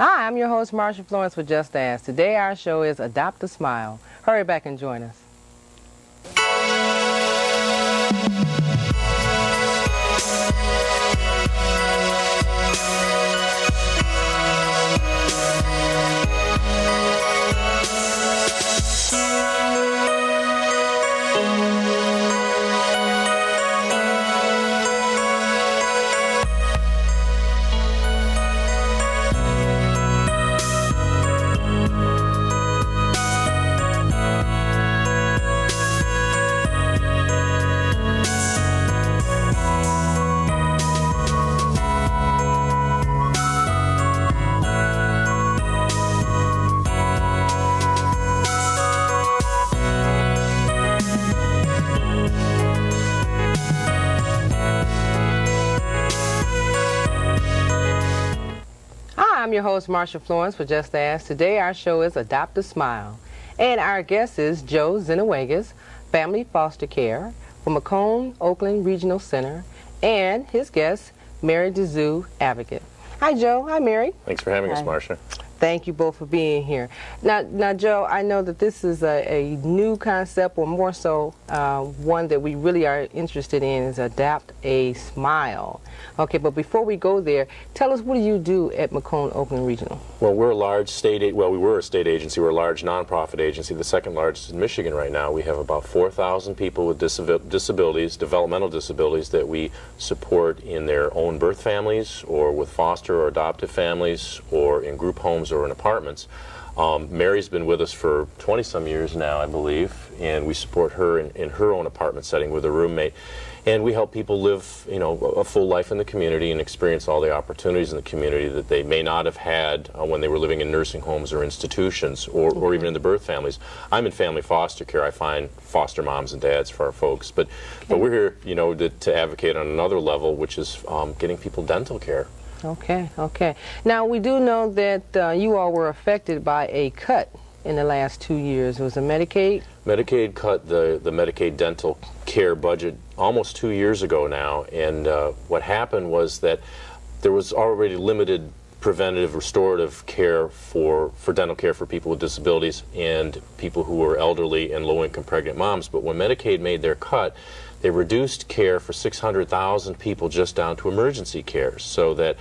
Hi, I'm your host, Marsha Florence with Just Ask. Today our show is Adopt a Smile. Hurry back and join us. I'm your host, Marsha Florence with Just Ask. Today our show is Adopt a Smile. And our guest is Joe Zenawegas, Family Foster Care from McComb Oakland Regional Center, and his guest, Mary DeZoo, Advocate. Hi, Joe. Hi, Mary. Thanks for having us, Marsha. Thank you both for being here. Now, Joe, I know that this is a new concept, or more so one that we really are interested in is Adopt a Smile. Okay, but before we go there, tell us, what do you do at McComb Oakland Regional? Well, we're a large we were a state agency. We're a large nonprofit agency, the second largest in Michigan right now. We have about 4,000 people with disabilities, developmental disabilities, that we support in their own birth families, or with foster or adoptive families, or in group homes or in apartments. Mary's been with us for 20-some years now, I believe, and we support her in her own apartment setting with a roommate. And we help people live, a full life in the community and experience all the opportunities in the community that they may not have had when they were living in nursing homes or institutions, or even in the birth families. I'm in family foster care. I find foster moms and dads for our folks. But we're here, to advocate on another level, which is getting people dental care. Okay. Now, we do know that you all were affected by a cut in the last 2 years. Was it Medicaid? Medicaid cut the Medicaid dental care budget almost 2 years ago now, and what happened was that there was already limited preventative restorative care for dental care for people with disabilities and people who were elderly and low-income pregnant moms. But when Medicaid made their cut, they reduced care for 600,000 people just down to emergency care, so that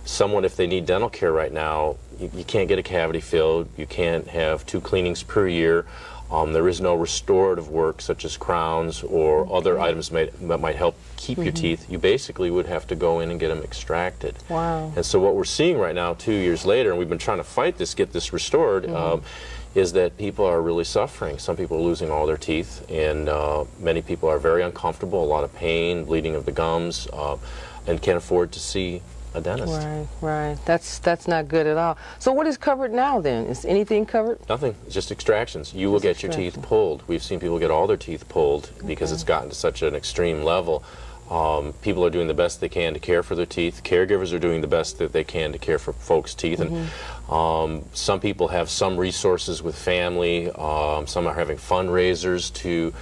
someone, if they need dental care right now, you can't get a cavity filled, you can't have 2 cleanings per year, there is no restorative work such as crowns or other items that might help keep your teeth. You basically would have to go in and get them extracted. Wow. And so what we're seeing right now, 2 years later, and we've been trying to fight this, get this restored, is that people are really suffering. Some people are losing all their teeth, and many people are very uncomfortable, a lot of pain, bleeding of the gums, and can't afford to see a dentist. Right. That's not good at all. So what is covered now then? Is anything covered? Nothing. It's just extractions. You will get your teeth pulled. We've seen people get all their teeth pulled because it's gotten to such an extreme level. People are doing the best they can to care for their teeth. Caregivers are doing the best that they can to care for folks' teeth. And some people have some resources with family. Some are having fundraisers to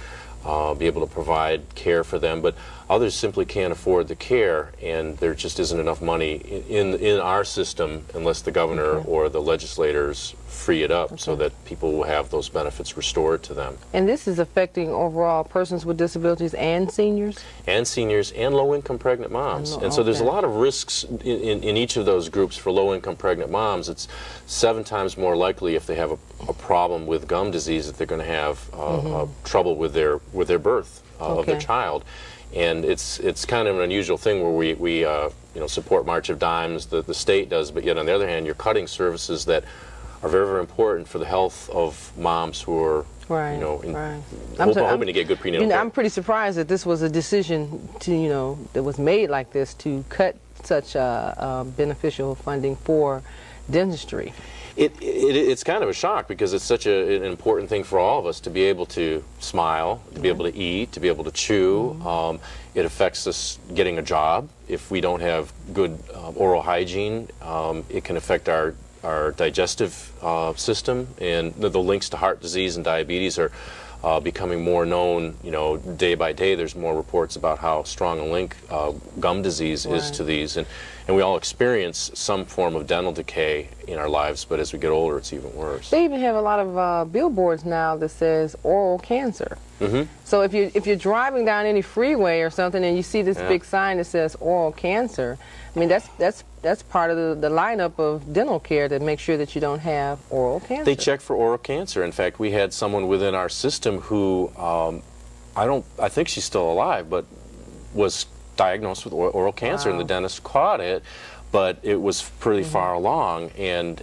be able to provide care for them, but others simply can't afford the care, and there just isn't enough money in our system unless the governor or the legislators free it up so that people will have those benefits restored to them. And this is affecting overall persons with disabilities and seniors? And seniors and low-income pregnant moms. And so there's a lot of risks in each of those groups. For low-income pregnant moms, it's 7 times more likely, if they have a problem with gum disease, that they're going to have trouble with their birth of their child. And it's kind of an unusual thing where we support March of Dimes, the state does, but yet on the other hand, you're cutting services that are very, very important for the health of moms who are hoping to get good prenatal care. I'm pretty surprised that this was a decision that was made like this, to cut such beneficial funding for dentistry. It's kind of a shock, because it's such an important thing for all of us to be able to smile, to be able to eat, to be able to chew. It affects us getting a job. If we don't have good oral hygiene, it can affect our digestive system, and the links to heart disease and diabetes are becoming more known. Day by day there's more reports about how strong a link gum disease is to these, and and we all experience some form of dental decay in our lives, but as we get older, it's even worse. They even have a lot of billboards now that says oral cancer. So if you're driving down any freeway or something and you see this big sign that says oral cancer, I mean that's part of the lineup of dental care to make sure that you don't have oral cancer. They check for oral cancer. In fact, we had someone within our system who I think she's still alive, but was diagnosed with oral cancer, and the dentist caught it, but it was pretty far along, and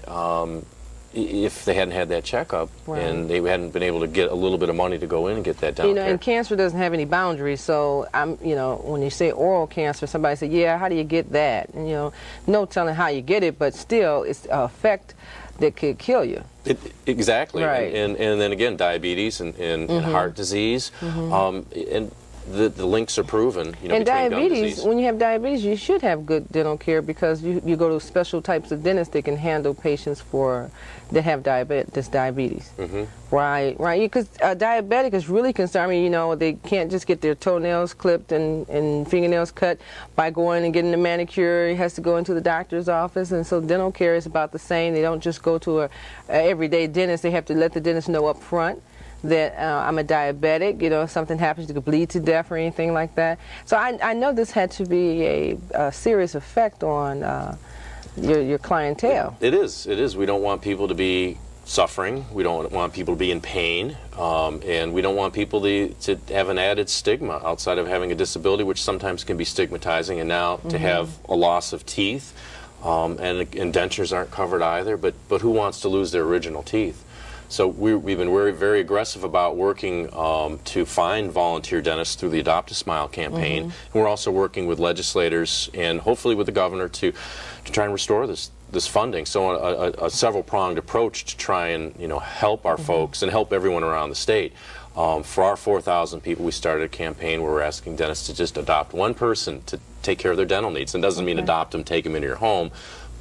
if they hadn't had that checkup and they hadn't been able to get a little bit of money to go in and get that dental care. And cancer doesn't have any boundaries, so when you say oral cancer, somebody say, yeah, how do you get that? And no telling how you get it, but still it's an effect that could kill you. Exactly. Right. And then again, diabetes and heart disease, and the links are proven, and between gum diabetes, disease. when you have diabetes, you should have good dental care because you go to special types of dentists that can handle patients that have diabetes. Right. Because diabetic is really concerned. I mean, they can't just get their toenails clipped and fingernails cut by going and getting a manicure. It has to go into the doctor's office, and so dental care is about the same. They don't just go to a everyday dentist. They have to let the dentist know up front that I'm a diabetic, if something happens, you could bleed to death or anything like that. So I know this had to be a serious effect on your clientele. It is. We don't want people to be suffering. We don't want people to be in pain. And we don't want people to have an added stigma outside of having a disability, which sometimes can be stigmatizing, and now to have a loss of teeth, and dentures aren't covered either, but who wants to lose their original teeth? So we've been very aggressive about working to find volunteer dentists through the Adopt a Smile campaign. And we're also working with legislators and hopefully with the governor to try and restore this funding. So a several-pronged approach to try and help our folks and help everyone around the state. For our 4,000 people, we started a campaign where we're asking dentists to just adopt one person to take care of their dental needs. And doesn't mean adopt them, take them into your home,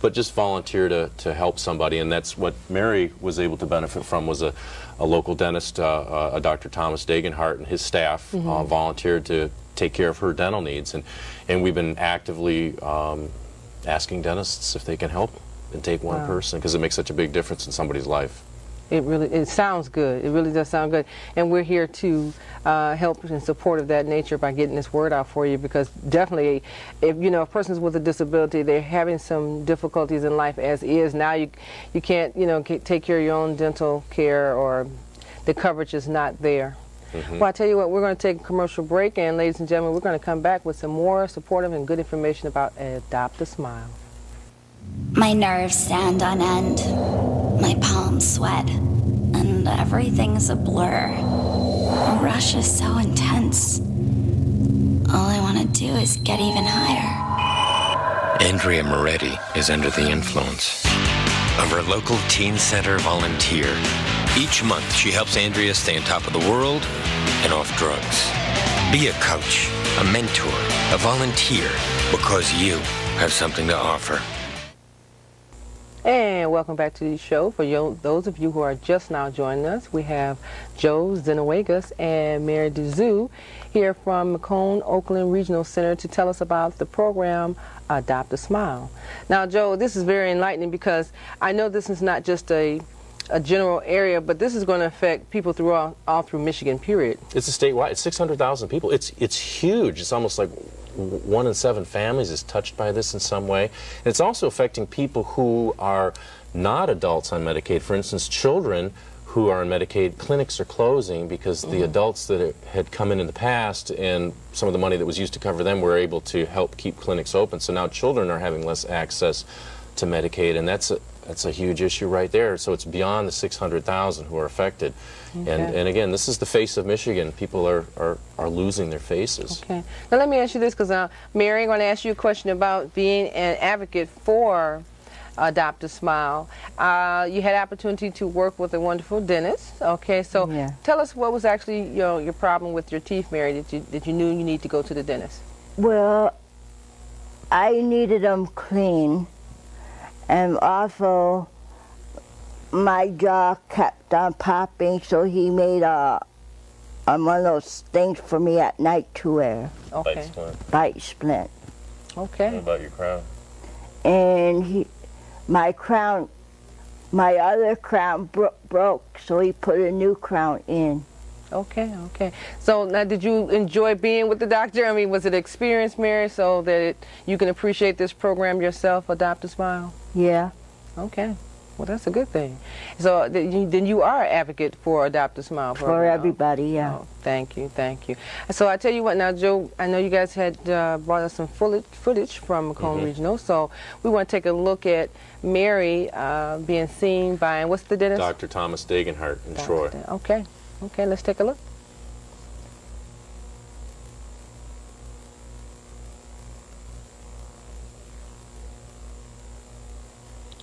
but just volunteer to help somebody. And that's what Mary was able to benefit from, was a local dentist, a Dr. Thomas Dagenhart, and his staff volunteered to take care of her dental needs. And we've been actively asking dentists if they can help and take one person, because it makes such a big difference in somebody's life. It sounds good. It really does sound good. And we're here to help in support of that nature by getting this word out for you, because definitely, if a person's with a disability, they're having some difficulties in life as is. Now you can't take care of your own dental care, or the coverage is not there. Well, I tell you what, we're going to take a commercial break, and ladies and gentlemen, we're going to come back with some more supportive and good information about Adopt a Smile. My nerves stand on end, my palms sweat, and everything's a blur. The rush is so intense. All I want to do is get even higher. Andrea Moretti is under the influence of her local teen center volunteer. Each month, she helps Andrea stay on top of the world and off drugs. Be a coach, a mentor, a volunteer, because you have something to offer. And welcome back to the show. For those of you who are just now joining us, we have Joe Zenuegas and Mary DeZoo here from McComb Oakland Regional Center to tell us about the program Adopt a Smile. Now, Joe, this is very enlightening, because I know this is not just a general area, but this is going to affect people all through Michigan, period. It's a statewide. It's 600,000 people. It's huge. It's almost like 1 in 7 families is touched by this in some way. And it's also affecting people who are not adults on Medicaid. For instance, children who are on Medicaid, clinics are closing because the adults that had come in the past, and some of the money that was used to cover them, were able to help keep clinics open. So now children are having less access to Medicaid, and that's a huge issue right there. So it's beyond the 600,000 who are affected. Okay. And again, this is the face of Michigan. People are losing their faces. Okay. Now let me ask you this, because Mary, I'm going to ask you a question about being an advocate for Adopt a Smile. You had opportunity to work with a wonderful dentist. Okay, so tell us what was actually your problem with your teeth, Mary, that you knew you need to go to the dentist. Well, I needed them clean, and also my jaw kept on popping, so he made one of those things for me at night to wear. Okay. Bite splint. Bite splint. Okay. What about your crown? and my other crown broke, so he put a new crown in. Okay, okay. So now, did you enjoy being with the doctor? I mean, was it an experience, Mary, so that you can appreciate this program yourself, Adopt a Smile? Yeah. Okay. Well, that's a good thing. So then you are an advocate for Adopt a Smile program. For everybody, yeah. Oh, thank you, thank you. So I tell you what, now, Joe, I know you guys had brought us some footage from Macomb Regional, so we want to take a look at Mary being seen by, and what's the dentist? Dr. Thomas Dagenhart in Troy. Okay, okay, let's take a look.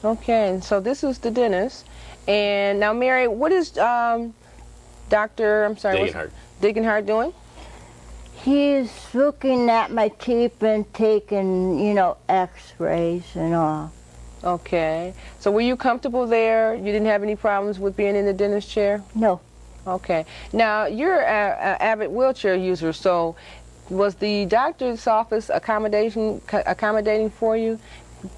Okay, and so this is the dentist. And now, Mary, what is Dr. Dagenhart doing? He's looking at my teeth and taking, you know, x-rays and all. Okay. So were you comfortable there? You didn't have any problems with being in the dentist chair? No. Okay. Now, you're an avid wheelchair user, so was the doctor's office accommodating for you?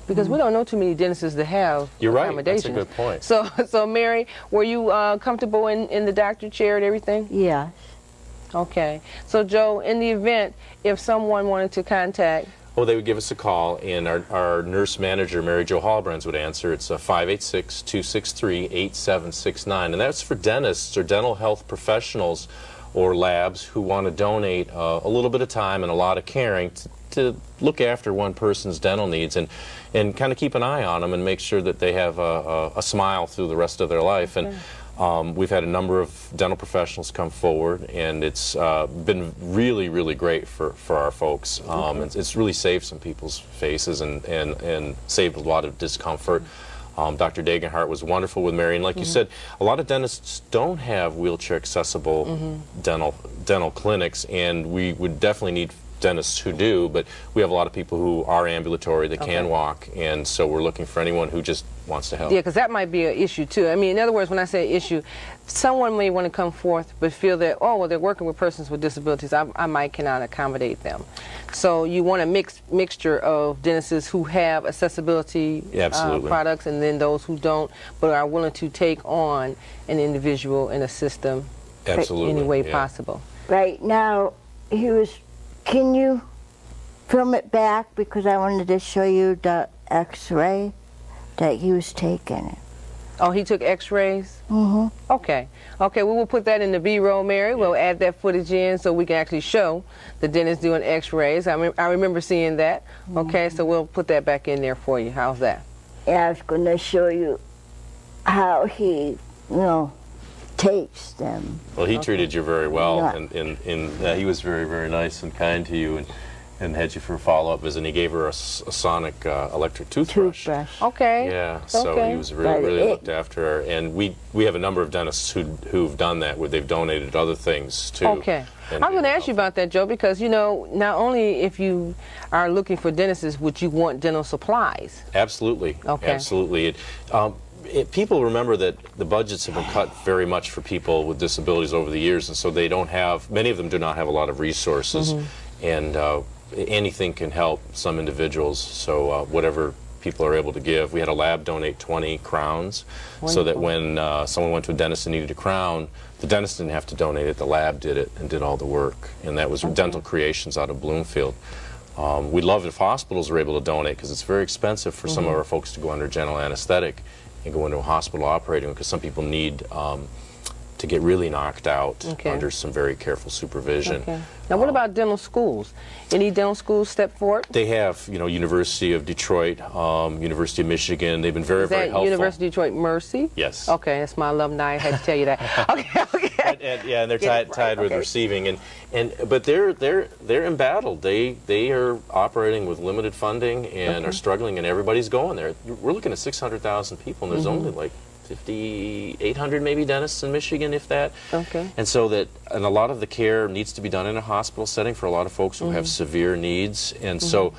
Because we don't know too many dentists that have You're right. accommodations. That's a good point. So Mary, were you comfortable in the doctor chair and everything? Yes. Okay. So Joe, in the event if someone wanted to contact, Well, they would give us a call, and our nurse manager, Mary Jo Hallbrands, would answer. It's 586-263-8769, and that's for dentists or dental health professionals or labs who want to donate a little bit of time and a lot of caring to look after one person's dental needs and kind of keep an eye on them and make sure that they have a smile through the rest of their life. And we've had a number of dental professionals come forward, and it's been really, really great for our folks. It's really saved some people's faces and saved a lot of discomfort. Dr. Dagenhart was wonderful with Mary, and like you said, a lot of dentists don't have wheelchair accessible dental clinics, and we would definitely need dentists who do, but we have a lot of people who are ambulatory, that can walk, and so we're looking for anyone who just wants to help. Yeah, because that might be an issue too. I mean, in other words, when I say issue, someone may want to come forth but feel that, oh, well, they're working with persons with disabilities, I might cannot accommodate them. So you want a mixture of dentists who have accessibility products, and then those who don't but are willing to take on an individual and assist them any way possible. Right now, can you film it back, because I wanted to show you the x-ray that he was taking. Oh, he took x-rays? Mm-hmm. Okay. Okay, we will put that in the B-roll, Mary. We'll add that footage in so we can actually show the dentist doing x-rays. I remember seeing that. Okay, so we'll put that back in there for you. How's that? Yeah, I was going to show you how he, takes them. Well, he treated you very well, and he was very, very nice and kind to you, and had you for a follow-up visit. And he gave her a sonic electric toothbrush. Okay. Yeah, so he was really looked after her. And we have a number of dentists who've done that, where they've donated other things too. Okay. I'm going to ask you about that, Joe, because, not only if you are looking for dentists, would you want dental supplies? Absolutely. Okay. Absolutely. People remember that the budgets have been cut very much for people with disabilities over the years, and so many of them do not have a lot of resources, and anything can help some individuals, so whatever people are able to give. We had a lab donate 20 crowns, so that when someone went to a dentist and needed a crown, the dentist didn't have to donate it, the lab did it and did all the work, and that was Dental Creations out of Bloomfield. We'd love it if hospitals were able to donate, because it's very expensive for some of our folks to go under general anesthetic and go into a hospital operating room, because some people need to get really knocked out under some very careful supervision. Okay. Now, what about dental schools? Any dental schools step forward? They have, University of Detroit, University of Michigan. They've been very, very helpful. University of Detroit Mercy? Yes. Okay, that's my alumni. I had to tell you that. Okay. And they're tied with receiving, but they're embattled. They are operating with limited funding and are struggling, and everybody's going there. We're looking at 600,000 people, and there's only like 5,800 maybe dentists in Michigan, if that. Okay. And so a lot of the care needs to be done in a hospital setting for a lot of folks who have severe needs, and so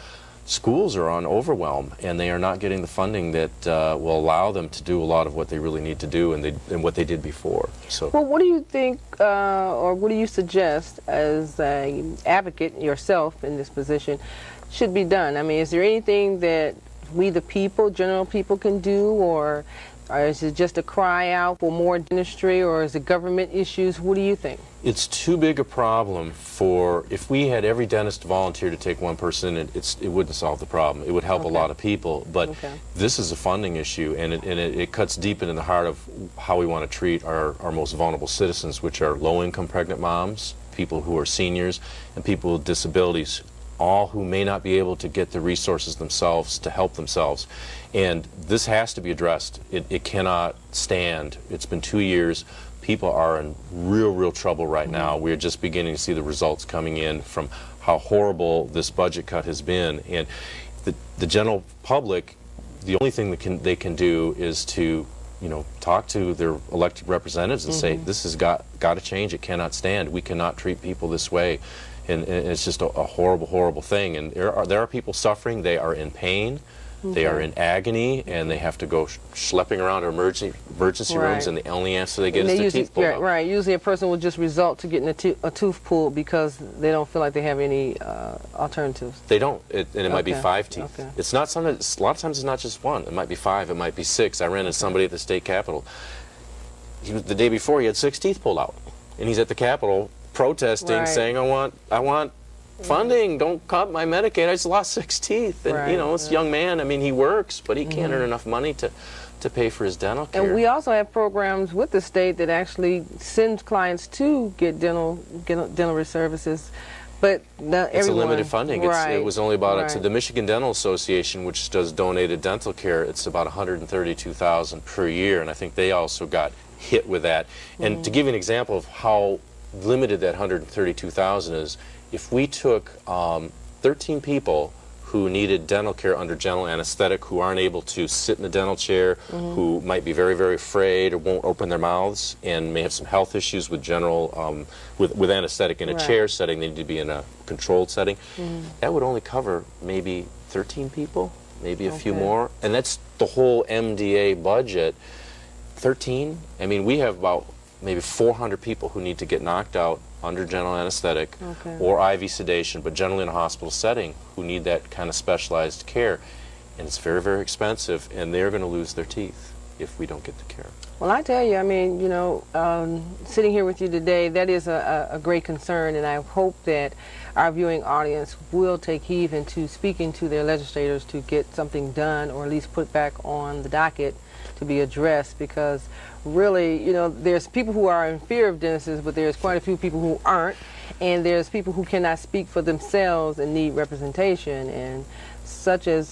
schools are on overwhelm, and they are not getting the funding that will allow them to do a lot of what they really need to do and what they did before. So. Well, what do you think, or what do you suggest as an advocate yourself in this position should be done? I mean, is there anything that we the people, general people, can do, or is it just a cry out for more dentistry, or is it government issues? What do you think? It's too big a problem for, if we had every dentist volunteer to take one person, it wouldn't solve the problem. It would help a lot of people, but this is a funding issue, and it cuts deep into the heart of how we want to treat our most vulnerable citizens, which are low-income pregnant moms, people who are seniors, and people with disabilities, all who may not be able to get the resources themselves to help themselves. And this has to be addressed. It cannot stand. It's been 2 years. People are in real trouble right now. We're just beginning to see the results coming in from how horrible this budget cut has been. And the general public, the only thing that they can do is to, you know, talk to their elected representatives and say, this has got to change. It cannot stand. We cannot treat people this way. And it's just a horrible thing. And there are people suffering. They are in pain. They are in agony, and they have to go schlepping around emergency rooms, and the only answer they get is their teeth pulled out. Right. Usually a person will just result to getting a tooth pulled because they don't feel like they have any alternatives. They don't. And it might be 5 teeth. It's not something. A lot of times it's not just one. It might be 5. It might be 6. I ran into somebody at the state capitol. The day before, he had 6 teeth pulled out, and he's at the capitol protesting, saying, I want funding, don't cut my Medicaid, I just lost 6 teeth. And you know, this young man, I mean, he works, but he can't earn enough money to pay for his dental care. And we also have programs with the state that actually sends clients to get dental services, but it's a limited funding. It was only about to the Michigan Dental Association, which does donated dental care. It's about $132,000 per year, and I think they also got hit with that. And to give you an example of how limited that $132,000 is, if we took 13 people who needed dental care under general anesthetic, who aren't able to sit in the dental chair, who might be very afraid or won't open their mouths, and may have some health issues with general with anesthetic in a chair setting, they need to be in a controlled setting, that would only cover maybe 13 people, maybe a few more, and that's the whole MDA budget. 13? I mean, we have about maybe 400 people who need to get knocked out under general anesthetic or IV sedation, but generally in a hospital setting, who need that kind of specialized care. And it's very expensive, and they're going to lose their teeth if we don't get the care. Well, I tell you, I mean, you know, sitting here with you today, that is a great concern, and I hope that our viewing audience will take heed into speaking to their legislators to get something done, or at least put back on the docket to be addressed, because really, you know, there's people who are in fear of dentists, but there's quite a few people who aren't, and there's people who cannot speak for themselves and need representation, and such as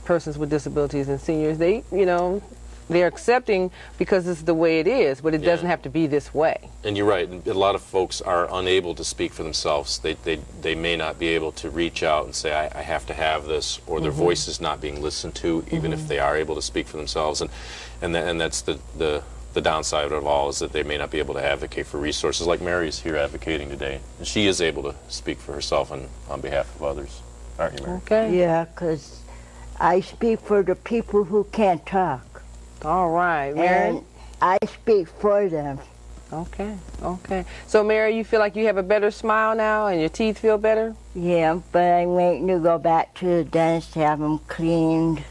persons with disabilities and seniors, they, you know, they're accepting because it's the way it is, but it doesn't have to be this way. And you're right. A lot of folks are unable to speak for themselves. They may not be able to reach out and say, I have to have this, or their voice is not being listened to, even if they are able to speak for themselves. And that's the downside of it all, is that they may not be able to advocate for resources like Mary's here advocating today. And she is able to speak for herself and on behalf of others. Aren't you, Mary? Okay. Yeah, because I speak for the people who can't talk. All right, Mary. And I speak for them. Okay. So, Mary, you feel like you have a better smile now and your teeth feel better? Yeah, but I'm waiting to go back to the dentist to have them cleaned.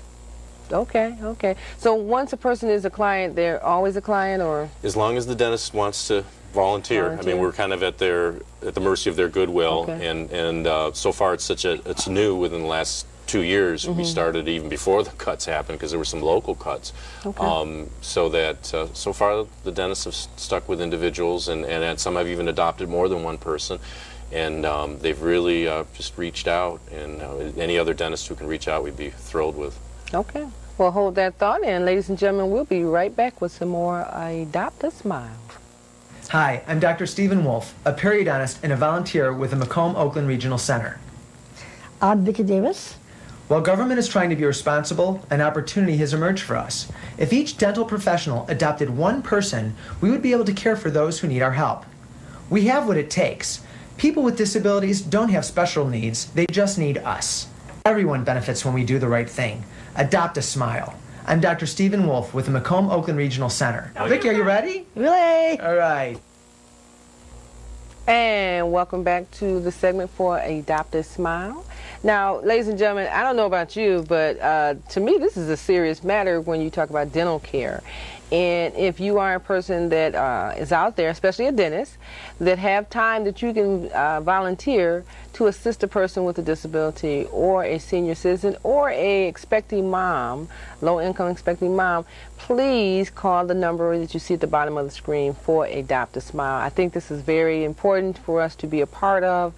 Okay. So once a person is a client, they're always a client, or? As long as the dentist wants to volunteer. I mean, we're kind of at the mercy of their goodwill, and so far it's new within the last 2 years. We started even before the cuts happened, because there were some local cuts. So that so far the dentists have stuck with individuals, and some have even adopted more than one person, and they've really just reached out, and any other dentist who can reach out, we'd be thrilled with. Okay. Well, hold that thought, and ladies and gentlemen, we'll be right back with some more Adopt a Smile. Hi, I'm Dr. Stephen Wolf, a periodontist and a volunteer with the Macomb Oakland Regional Center. I'm Vicki Davis. While government is trying to be responsible, an opportunity has emerged for us. If each dental professional adopted one person, we would be able to care for those who need our help. We have what it takes. People with disabilities don't have special needs, they just need us. Everyone benefits when we do the right thing. Adopt a smile. I'm Dr. Stephen Wolf with the Macomb Oakland Regional Center. Vicki, are you ready? Really? All right. And welcome back to the segment for Adopt a Smile. Now, ladies and gentlemen, I don't know about you, but to me this is a serious matter when you talk about dental care. And if you are a person that is out there, especially a dentist, that have time that you can volunteer to assist a person with a disability or a senior citizen or a expecting mom, low-income expecting mom, please call the number that you see at the bottom of the screen for Adopt a Smile. I think this is very important for us to be a part of,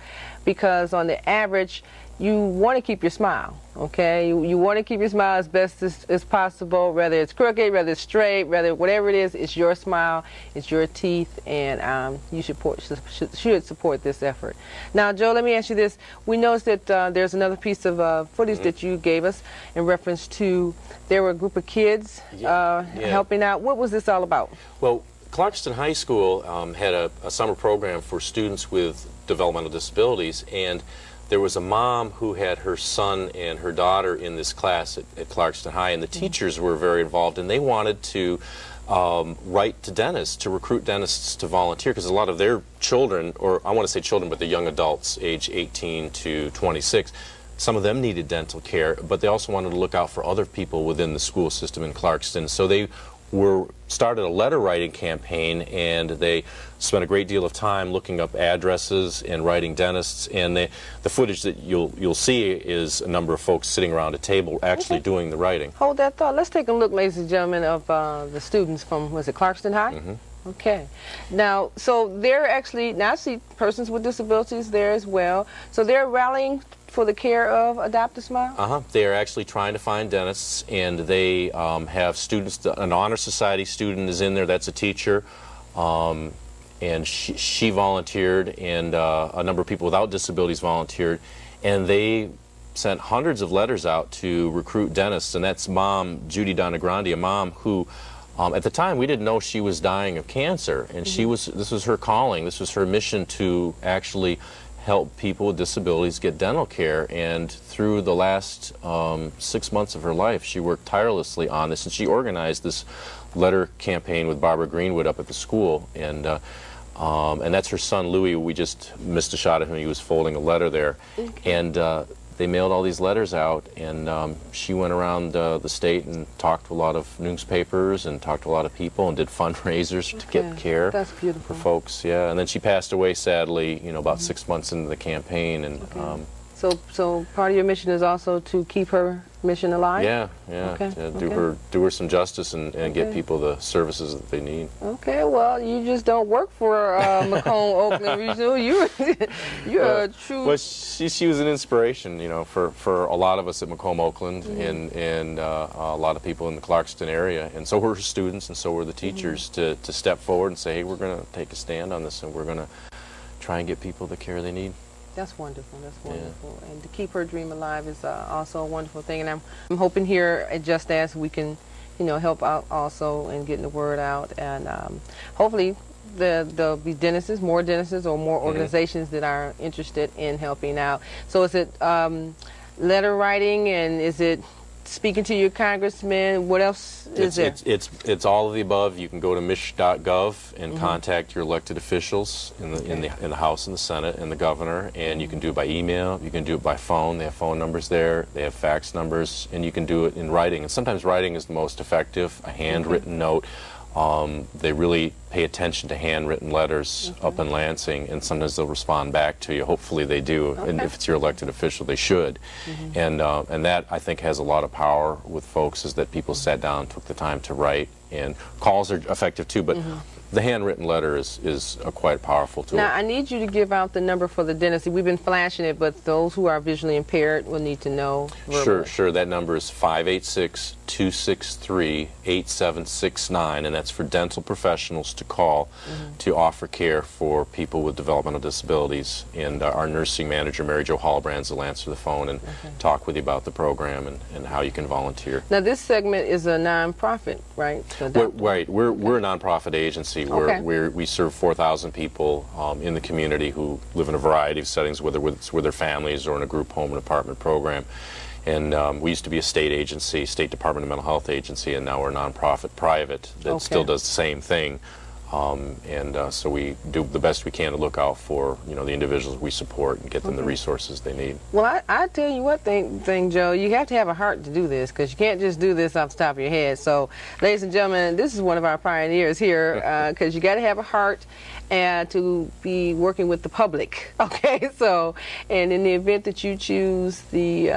because on the average, you want to keep your smile, okay? You want to keep your smile as best as possible, whether it's crooked, whether it's straight, whether whatever it is, it's your smile, it's your teeth, and you should support this effort. Now, Joe, let me ask you this. We noticed that there's another piece of footage that you gave us in reference to there were a group of kids helping out. What was this all about? Well, Clarkston High School had a summer program for students with developmental disabilities, and there was a mom who had her son and her daughter in this class at Clarkston High, and the teachers were very involved, and they wanted to write to dentists, to recruit dentists to volunteer, because a lot of their children, or I want to say children, but the young adults, age 18 to 26, some of them needed dental care, but they also wanted to look out for other people within the school system in Clarkston. So they started a letter writing campaign, and they spent a great deal of time looking up addresses and writing dentists, and the footage that you'll see is a number of folks sitting around a table actually doing the writing. Hold that thought. Let's take a look, ladies and gentlemen, of the students from, was it Clarkston High? Mm-hmm. Okay. Now, so they're actually, now I see persons with disabilities there as well. So they're rallying for the care of Adopt a Smile? They are actually trying to find dentists, and they have students. An Honor Society student is in there. That's a teacher, and she volunteered, and a number of people without disabilities volunteered, and they sent hundreds of letters out to recruit dentists. And that's Mom Judy Donagrandi, a mom who at the time we didn't know she was dying of cancer, and this was her calling, this was her mission to actually help people with disabilities get dental care. And through the last 6 months of her life, she worked tirelessly on this, and she organized this letter campaign with Barbara Greenwood up at the school, and that's her son Louis. We just missed a shot of him. He was folding a letter there, and they mailed all these letters out, and she went around the state and talked to a lot of newspapers and talked to a lot of people and did fundraisers to get care for folks. Yeah, and then she passed away sadly, you know, about 6 months into the campaign. And so part of your mission is also to keep her mission alive? Yeah. Do her some justice and get people the services that they need. Okay, well, you just don't work for Macomb Oakland Regional. You're a true. Well, she was an inspiration, you know, for a lot of us at Macomb Oakland, and a lot of people in the Clarkston area, and so were her students, and so were the teachers, to step forward and say, hey, we're going to take a stand on this, and we're going to try and get people the care they need. That's wonderful. That's wonderful. Yeah. And to keep her dream alive is also a wonderful thing. And I'm hoping here at Just Ask we can, you know, help out also in getting the word out. And hopefully there'll be dentists, more dentists, or more organizations that are interested in helping out. So is it letter writing, and is it speaking to your congressman? What else is there? It's all of the above. You can go to mich.gov and contact your elected officials in the House and the Senate and the governor, and you can do it by email. You can do it by phone. They have phone numbers there. They have fax numbers, and you can do it in writing. And sometimes writing is the most effective. A handwritten note. They really pay attention to handwritten letters up in Lansing, and sometimes they'll respond back to you. Hopefully they do, and if it's your elected official, they should. And that, I think, has a lot of power with folks, is that people sat down, took the time to write, and calls are effective too, but the handwritten letter is a quite powerful tool. Now, I need you to give out the number for the dentist. We've been flashing it, but those who are visually impaired will need to know verbally. Sure. That number is 586-263-8769, and that's for dental professionals to call to offer care for people with developmental disabilities. And our nursing manager, Mary Jo Hallbrands, will answer the phone and talk with you about the program and how you can volunteer. Now, this segment is a nonprofit, right? We're a nonprofit agency. We serve 4,000 people in the community who live in a variety of settings, whether it's with their families or in a group home and apartment program. And we used to be a state agency, State Department of Mental Health agency, and now we're a nonprofit private that still does the same thing. So we do the best we can to look out for, you know, the individuals we support and get them the resources they need. Well, I tell you what thing, Joe, you have to have a heart to do this, because you can't just do this off the top of your head. So, ladies and gentlemen, this is one of our pioneers here, because you got to have a heart and to be working with the public. Okay, so, and in the event that you choose the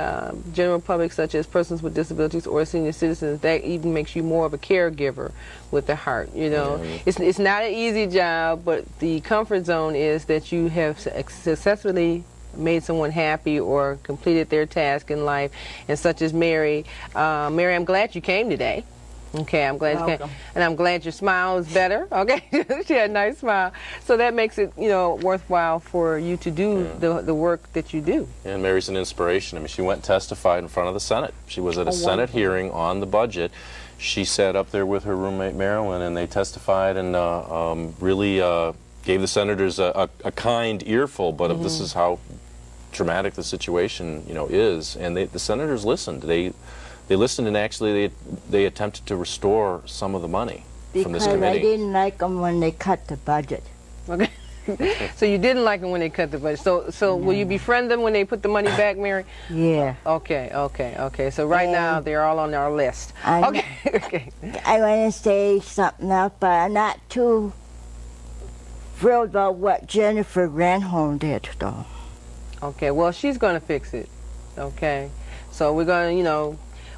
general public, such as persons with disabilities or senior citizens, that even makes you more of a caregiver with the heart. You know, it's not an easy job, but the comfort zone is that you have successfully made someone happy or completed their task in life, and such as Mary. Mary, I'm glad you came today. Okay, I'm glad you came, and I'm glad your smile is better. Okay, she had a nice smile, so that makes it, you know, worthwhile for you to do the work that you do. And Mary's an inspiration. I mean, she went and testified in front of the Senate. She was at a Senate hearing on the budget. She sat up there with her roommate Marilyn, and they testified and really gave the senators a kind earful. But this is how dramatic the situation, you know, is. And the senators listened. They listened, and actually they attempted to restore some of the money from this committee. Because I didn't like them when they cut the budget. Okay. So you didn't like them when they cut the budget. So will you befriend them when they put the money back, Mary? Yeah. Okay. So right now they're all on our list. Okay. I want to say something else, but I'm not too thrilled about what Jennifer Granholm did, though. Okay. Well, she's going to fix it. Okay. So we're going to, you know,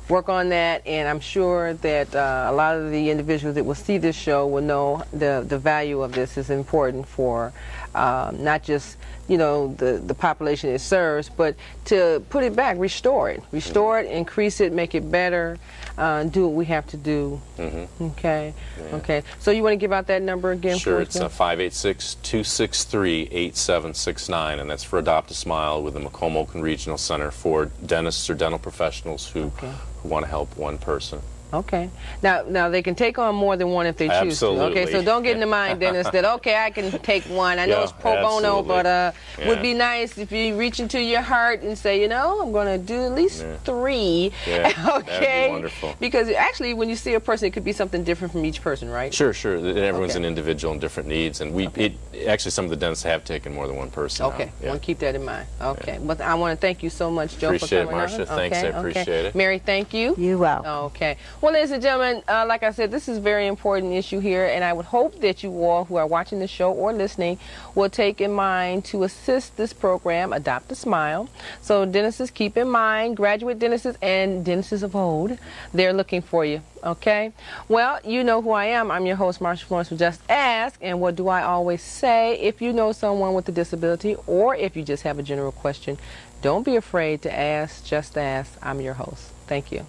work on that, and I'm sure that a lot of the individuals that will see this show will know the value of this is important for not just, you know, the population it serves, but to put it back, restore it, increase it, make it better, do what we have to do. Okay. So you want to give out that number again? Sure. It's 586-263-8769, and that's for Adopt a Smile with the Macomb Oakland Regional Center for dentists or dental professionals who want to help one person. Okay. Now they can take on more than one if they choose to. Okay, so don't get in the mind, Dennis, that okay, I can take one. I know it's pro bono, but would be nice if you reach into your heart and say, you know, I'm going to do at least 3. Yeah, okay. that'd be wonderful. Because actually, when you see a person, it could be something different from each person, right? Sure. And everyone's an individual and different needs, and actually some of the dentists have taken more than one person. Okay. I want to keep that in mind. Okay. But I want to thank you so much, Joe, appreciate for coming it, Marcia. Thanks. I appreciate it. Mary, thank you. You're welcome. Okay. Well, ladies and gentlemen, like I said, this is a very important issue here, and I would hope that you all who are watching the show or listening will take in mind to assist this program, Adopt a Smile. So dentists, keep in mind, graduate dentists and dentists of old, they're looking for you. Okay? Well, you know who I am. I'm your host, Marcia Florence with Just Ask, and what do I always say? If you know someone with a disability, or if you just have a general question, don't be afraid to ask. Just ask. I'm your host. Thank you.